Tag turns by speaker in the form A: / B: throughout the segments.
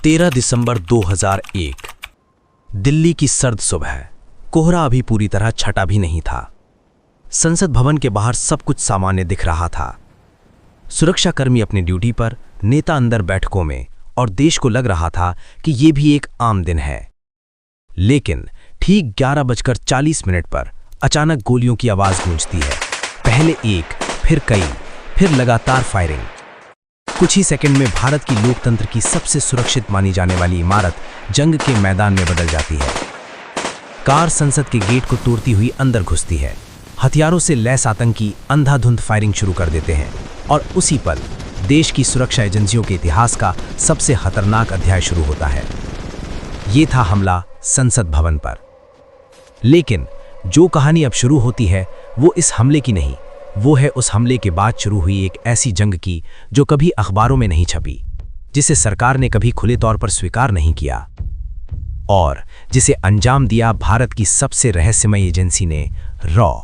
A: 13 दिसंबर 2001। दिल्ली की सर्द सुबह। कोहरा अभी पूरी तरह छटा भी नहीं था। संसद भवन के बाहर सब कुछ सामान्य दिख रहा था। सुरक्षाकर्मी अपनी ड्यूटी पर, नेता अंदर बैठकों में, और देश को लग रहा था कि यह भी एक आम दिन है। लेकिन ठीक 11:40 पर अचानक गोलियों की आवाज गूंजती है। पहले एक, फिर कई, फिर लगातार फायरिंग। कुछ ही सेकंड में भारत की लोकतंत्र की सबसे सुरक्षित मानी जाने वाली इमारत जंग के मैदान में बदल जाती है। कार संसद के गेट को तोड़ती हुई अंदर घुसती है। हथियारों से लैस आतंकी अंधाधुंध फायरिंग शुरू कर देते हैं और उसी पल देश की सुरक्षा एजेंसियों के इतिहास का सबसे खतरनाक अध्याय शुरू होता है। ये था हमला संसद भवन पर। लेकिन जो कहानी अब शुरू होती है वो इस हमले की नहीं, वो है उस हमले के बाद शुरू हुई एक ऐसी जंग की जो कभी अखबारों में नहीं छपी, जिसे सरकार ने कभी खुले तौर पर स्वीकार नहीं किया और जिसे अंजाम दिया भारत की सबसे रहस्यमयी एजेंसी ने, रॉ।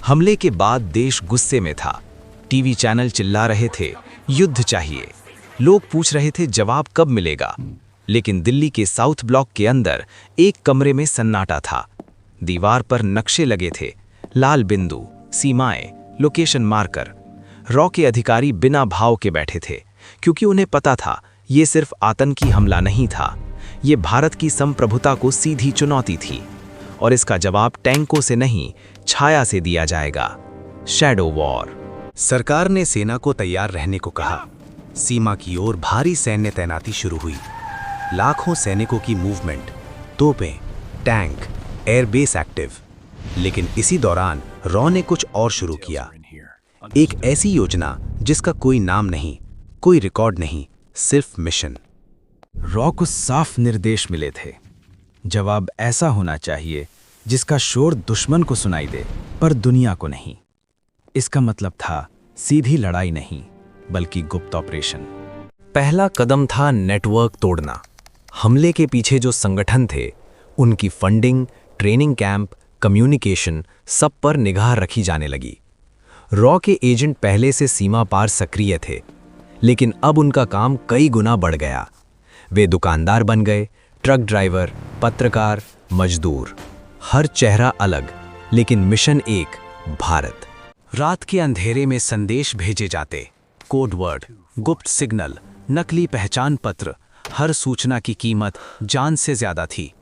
B: हमले के बाद देश गुस्से में था। टीवी चैनल चिल्ला रहे थे, युद्ध चाहिए। लोग पूछ रहे थे जवाब कब मिलेगा। लेकिन दिल्ली के साउथ ब्लॉक के अंदर एक कमरे में सन्नाटा था। दीवार पर नक्शे लगे थे, लाल बिंदु, सीमाएं, लोकेशन मार्कर। रॉ के अधिकारी बिना भाव के बैठे थे, क्योंकि उन्हें पता था ये सिर्फ आतंकी हमला नहीं था, ये भारत की संप्रभुता को सीधी चुनौती थी। और इसका जवाब टैंकों से नहीं, छाया से दिया जाएगा। Shadow war.
C: सरकार ने सेना को तैयार रहने को कहा। सीमा की ओर भारी सैन्य तैनाती शुरू हुई। लाखों सैनिकों की मूवमेंट, तोपें, टैंक, एयरबेस एक्टिव। लेकिन इसी दौरान रॉ ने कुछ और शुरू किया। एक ऐसी योजना जिसका कोई नाम नहीं, कोई रिकॉर्ड नहीं, सिर्फ मिशन।
B: रॉ को साफ निर्देश मिले थे। जवाब ऐसा होना चाहिए जिसका शोर दुश्मन को सुनाई दे, पर दुनिया को नहीं। इसका मतलब था सीधी लड़ाई नहीं, बल्कि गुप्त ऑपरेशन। पहला कदम था नेटवर्क तोड़ना। हमले के पीछे जो संगठन थे, उनकी फंडिंग, ट्रेनिंग कैंप, कम्युनिकेशन, सब पर निगाह रखी जाने लगी। रॉ के एजेंट पहले से सीमा पार सक्रिय थे, लेकिन अब उनका काम कई गुना बढ़ गया। वे दुकानदार बन गए, ट्रक ड्राइवर, पत्रकार, मजदूर। हर चेहरा अलग, लेकिन मिशन एक, भारत।
C: रात के अंधेरे में संदेश भेजे जाते, कोड वर्ड, गुप्त सिग्नल, नकली पहचान पत्र। हर सूचना की कीमत जान से ज्यादा थी।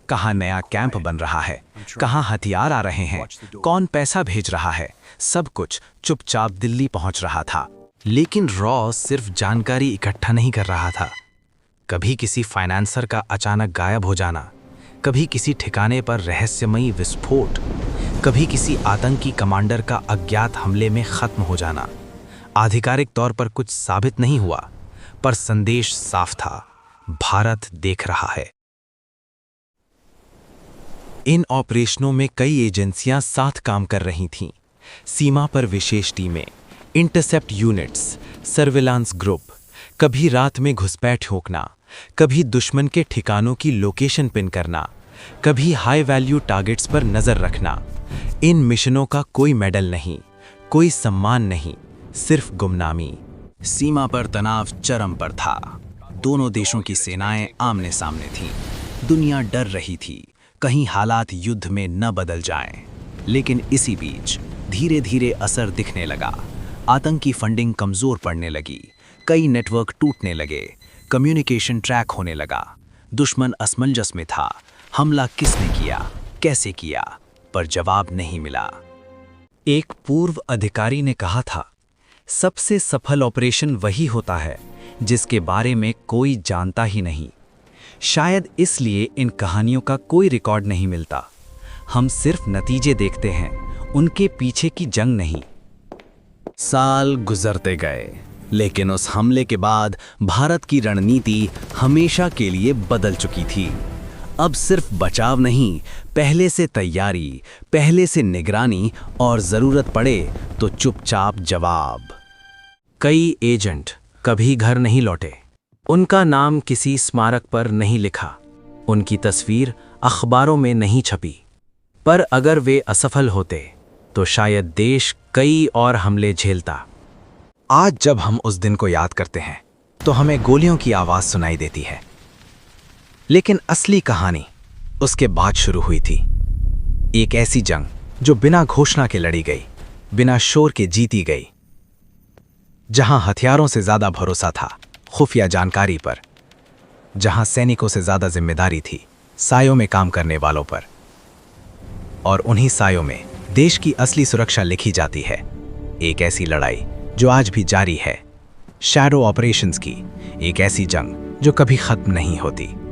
C: कहाँ नया कैंप बन रहा है, कहाँ हथियार आ रहे हैं, कौन पैसा भेज रहा है, सब कुछ चुपचाप दिल्ली पहुंच रहा था। लेकिन रॉ सिर्फ जानकारी इकट्ठा नहीं कर रहा था। कभी किसी फाइनेंसर का अचानक गायब हो जाना, कभी किसी ठिकाने पर रहस्यमयी विस्फोट, कभी किसी आतंकी कमांडर का अज्ञात हमले में खत्म हो जाना। आधिकारिक तौर पर कुछ साबित नहीं हुआ, पर संदेश साफ था, भारत देख रहा है। इन ऑपरेशनों में कई एजेंसियां साथ काम कर रही थीं। सीमा पर विशेष टीमें, इंटरसेप्ट यूनिट्स, सर्विलांस ग्रुप। कभी रात में घुसपैठ ठोकना, कभी दुश्मन के ठिकानों की लोकेशन पिन करना, कभी हाई वैल्यू टारगेट्स पर नजर रखना। इन मिशनों का कोई मेडल नहीं, कोई सम्मान नहीं, सिर्फ गुमनामी। सीमा पर तनाव चरम पर था। दोनों देशों की सेनाएं आमने सामने थीं। दुनिया डर रही थी, कहीं हालात युद्ध में न बदल जाएं। लेकिन इसी बीच धीरे धीरे असर दिखने लगा। आतंकी फंडिंग कमजोर पड़ने लगी, कई नेटवर्क टूटने लगे, कम्युनिकेशन ट्रैक होने लगा। दुश्मन असमंजस में था, हमला किसने किया, कैसे किया, पर जवाब नहीं मिला। एक पूर्व अधिकारी ने कहा था, सबसे सफल ऑपरेशन वही होता है जिसके बारे में कोई जानता ही नहीं। शायद इसलिए इन कहानियों का कोई रिकॉर्ड नहीं मिलता। हम सिर्फ नतीजे देखते हैं, उनके पीछे की जंग नहीं। साल गुजरते गए, लेकिन उस हमले के बाद भारत की रणनीति हमेशा के लिए बदल चुकी थी। अब सिर्फ बचाव नहीं, पहले से तैयारी, पहले से निगरानी, और जरूरत पड़े तो चुपचाप जवाब। कई एजेंट कभी घर नहीं लौटे। उनका नाम किसी स्मारक पर नहीं लिखा, उनकी तस्वीर अखबारों में नहीं छपी। पर अगर वे असफल होते तो शायद देश कई और हमले झेलता। आज जब हम उस दिन को याद करते हैं तो हमें गोलियों की आवाज सुनाई देती है,
B: लेकिन असली कहानी उसके बाद शुरू हुई थी। एक ऐसी जंग जो बिना घोषणा के लड़ी गई, बिना शोर के जीती गई, जहां हथियारों से ज्यादा भरोसा था खुफिया जानकारी पर, जहां सैनिकों से ज्यादा जिम्मेदारी थी सायों में काम करने वालों पर, और उन्हीं सायों में देश की असली सुरक्षा लिखी जाती है। एक ऐसी लड़ाई जो आज भी जारी है, शैडो ऑपरेशंस की, एक ऐसी जंग जो कभी खत्म नहीं होती।